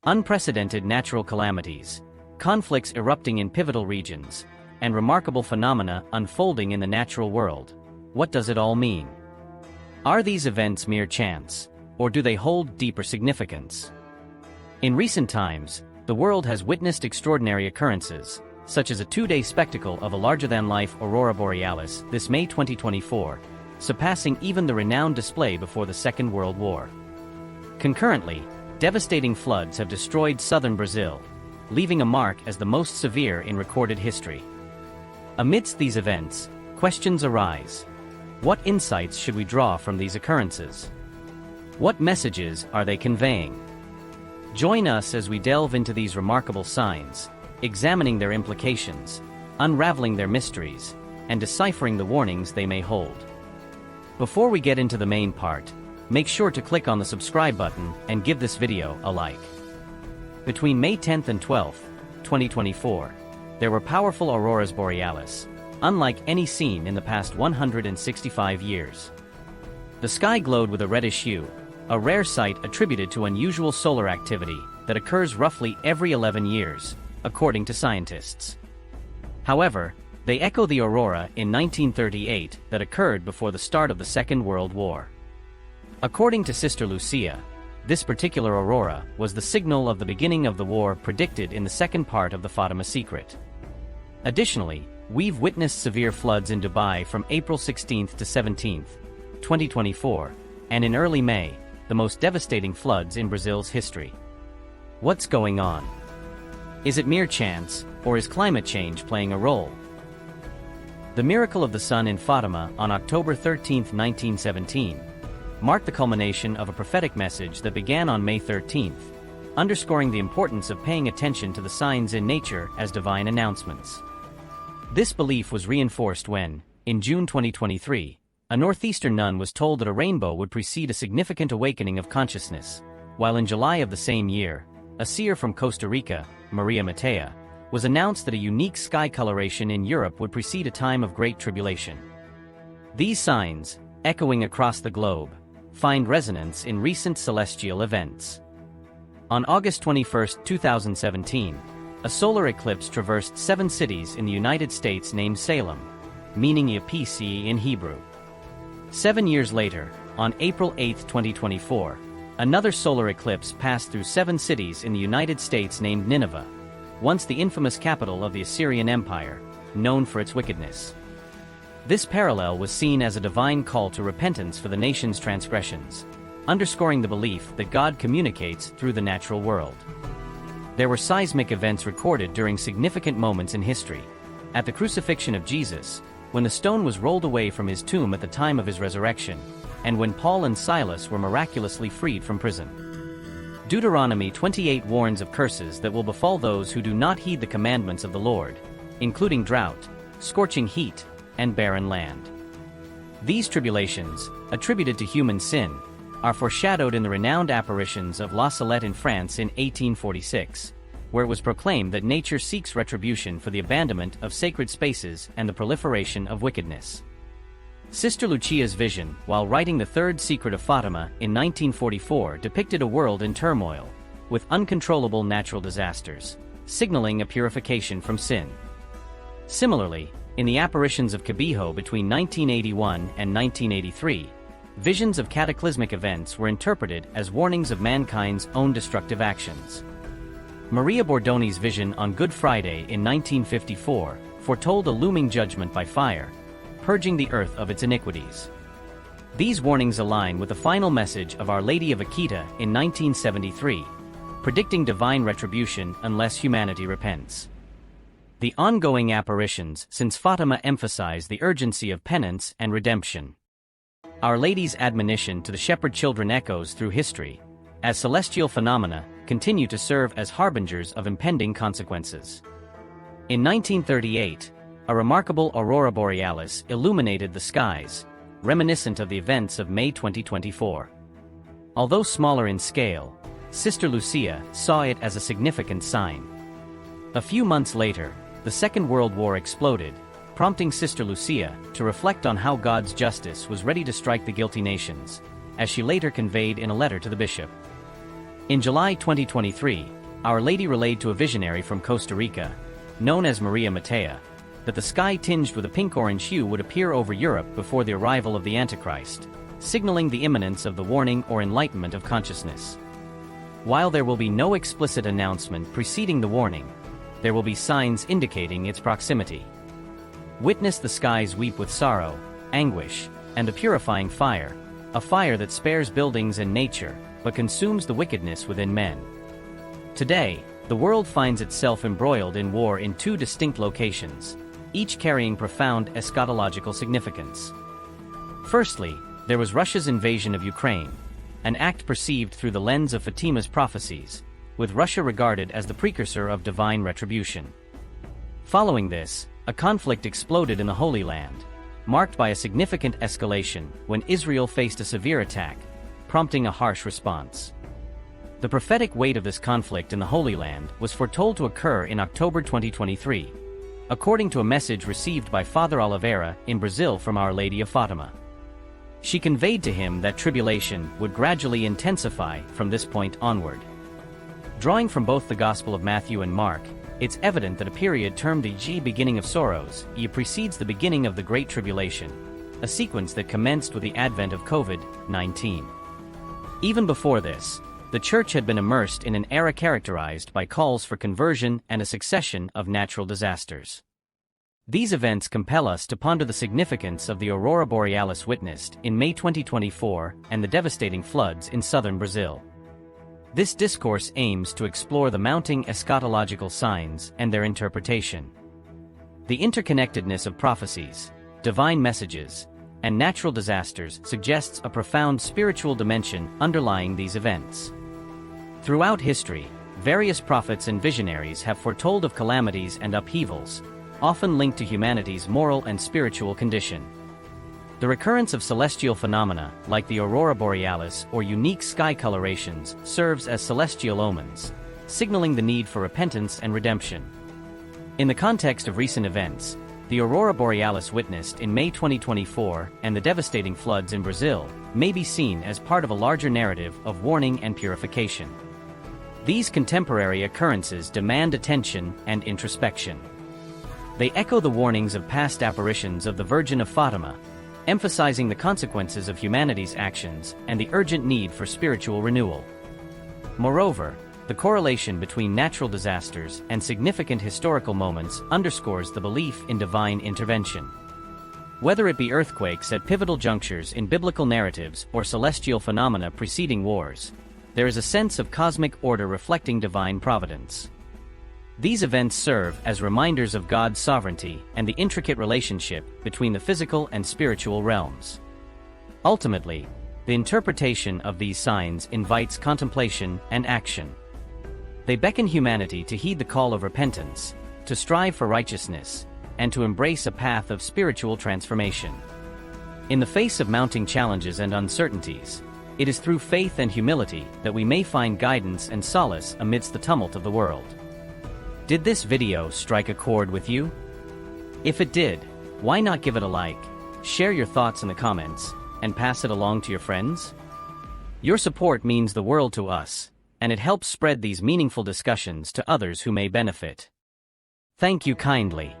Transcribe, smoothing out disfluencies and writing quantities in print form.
Unprecedented natural calamities, conflicts erupting in pivotal regions, and remarkable phenomena unfolding in the natural world. What does it all mean? Are these events mere chance, or do they hold deeper significance? In recent times, the world has witnessed extraordinary occurrences, such as a two-day spectacle of a larger-than-life aurora borealis this May 2024, surpassing even the renowned display before the Second World War. Concurrently, devastating floods have destroyed southern Brazil, leaving a mark as the most severe in recorded history. Amidst these events, questions arise. What insights should we draw from these occurrences? What messages are they conveying? Join us as we delve into these remarkable signs, examining their implications, unraveling their mysteries, and deciphering the warnings they may hold. Before we get into the main part, make sure to click on the subscribe button and give this video a like. Between May 10th and 12th, 2024, there were powerful auroras borealis, unlike any seen in the past 165 years. The sky glowed with a reddish hue, a rare sight attributed to unusual solar activity that occurs roughly every 11 years, according to scientists. However, they echo the aurora in 1938 that occurred before the start of the Second World War. According to Sister Lucia, this particular aurora was the signal of the beginning of the war predicted in the second part of the Fatima Secret. Additionally, we've witnessed severe floods in Dubai from April 16th to 17th, 2024, and in early May, the most devastating floods in Brazil's history. What's going on? Is it mere chance, or is climate change playing a role? The miracle of the sun in Fatima on October 13, 1917, marked the culmination of a prophetic message that began on May 13th, underscoring the importance of paying attention to the signs in nature as divine announcements. This belief was reinforced when, in June 2023, a northeastern nun was told that a rainbow would precede a significant awakening of consciousness, while in July of the same year, a seer from Costa Rica, Maria Matea, was announced that a unique sky coloration in Europe would precede a time of great tribulation. These signs, echoing across the globe, find resonance in recent celestial events. On August 21, 2017, a solar eclipse traversed 7 cities in the United States named Salem, meaning Yapisi in Hebrew. 7 years later, on April 8, 2024, another solar eclipse passed through 7 cities in the United States named Nineveh, once the infamous capital of the Assyrian Empire, known for its wickedness. This parallel was seen as a divine call to repentance for the nation's transgressions, underscoring the belief that God communicates through the natural world. There were seismic events recorded during significant moments in history. At the crucifixion of Jesus, when the stone was rolled away from his tomb at the time of his resurrection, and when Paul and Silas were miraculously freed from prison. Deuteronomy 28 warns of curses that will befall those who do not heed the commandments of the Lord, including drought, scorching heat, and barren land. These tribulations, attributed to human sin, are foreshadowed in the renowned apparitions of La Salette in France in 1846, where it was proclaimed that nature seeks retribution for the abandonment of sacred spaces and the proliferation of wickedness. Sister Lucia's vision, while writing The Third Secret of Fatima in 1944, depicted a world in turmoil, with uncontrollable natural disasters, signaling a purification from sin. Similarly, in the apparitions of Cabijo between 1981 and 1983, visions of cataclysmic events were interpreted as warnings of mankind's own destructive actions. Maria Bordoni's vision on Good Friday in 1954 foretold a looming judgment by fire, purging the earth of its iniquities. These warnings align with the final message of Our Lady of Akita in 1973, predicting divine retribution unless humanity repents. The ongoing apparitions since Fatima emphasize the urgency of penance and redemption. Our Lady's admonition to the shepherd children echoes through history, as celestial phenomena continue to serve as harbingers of impending consequences. In 1938, a remarkable aurora borealis illuminated the skies, reminiscent of the events of May 2024. Although smaller in scale, Sister Lucia saw it as a significant sign. A few months later, the Second World War exploded, prompting Sister Lucia to reflect on how God's justice was ready to strike the guilty nations, as she later conveyed in a letter to the bishop. In July 2023, Our Lady relayed to a visionary from Costa Rica, known as Maria Matea, that the sky tinged with a pink-orange hue would appear over Europe before the arrival of the Antichrist, signaling the imminence of the warning or enlightenment of consciousness. While there will be no explicit announcement preceding the warning, there will be signs indicating its proximity. Witness the skies weep with sorrow, anguish, and a purifying fire, a fire that spares buildings and nature, but consumes the wickedness within men. Today, the world finds itself embroiled in war in two distinct locations, each carrying profound eschatological significance. Firstly, there was Russia's invasion of Ukraine, an act perceived through the lens of Fatima's prophecies, with Russia regarded as the precursor of divine retribution. Following this, a conflict exploded in the Holy Land, marked by a significant escalation when Israel faced a severe attack, prompting a harsh response. The prophetic weight of this conflict in the Holy Land was foretold to occur in October 2023, according to a message received by Father Oliveira in Brazil from Our Lady of Fatima. She conveyed to him that tribulation would gradually intensify from this point onward. Drawing from both the Gospel of Matthew and Mark, it's evident that a period termed the beginning of sorrows precedes the beginning of the Great Tribulation, a sequence that commenced with the advent of COVID-19. Even before this, the Church had been immersed in an era characterized by calls for conversion and a succession of natural disasters. These events compel us to ponder the significance of the aurora borealis witnessed in May 2024 and the devastating floods in southern Brazil. This discourse aims to explore the mounting eschatological signs and their interpretation. The interconnectedness of prophecies, divine messages, and natural disasters suggests a profound spiritual dimension underlying these events. Throughout history, various prophets and visionaries have foretold of calamities and upheavals, often linked to humanity's moral and spiritual condition. The recurrence of celestial phenomena, like the aurora borealis or unique sky colorations, serves as celestial omens, signaling the need for repentance and redemption. In the context of recent events, the aurora borealis witnessed in May 2024 and the devastating floods in Brazil may be seen as part of a larger narrative of warning and purification. These contemporary occurrences demand attention and introspection. They echo the warnings of past apparitions of the Virgin of Fatima, emphasizing the consequences of humanity's actions and the urgent need for spiritual renewal. Moreover, the correlation between natural disasters and significant historical moments underscores the belief in divine intervention. Whether it be earthquakes at pivotal junctures in biblical narratives or celestial phenomena preceding wars, there is a sense of cosmic order reflecting divine providence. These events serve as reminders of God's sovereignty and the intricate relationship between the physical and spiritual realms. Ultimately, the interpretation of these signs invites contemplation and action. They beckon humanity to heed the call of repentance, to strive for righteousness, and to embrace a path of spiritual transformation. In the face of mounting challenges and uncertainties, it is through faith and humility that we may find guidance and solace amidst the tumult of the world. Did this video strike a chord with you? If it did, why not give it a like, share your thoughts in the comments, and pass it along to your friends? Your support means the world to us, and it helps spread these meaningful discussions to others who may benefit. Thank you kindly.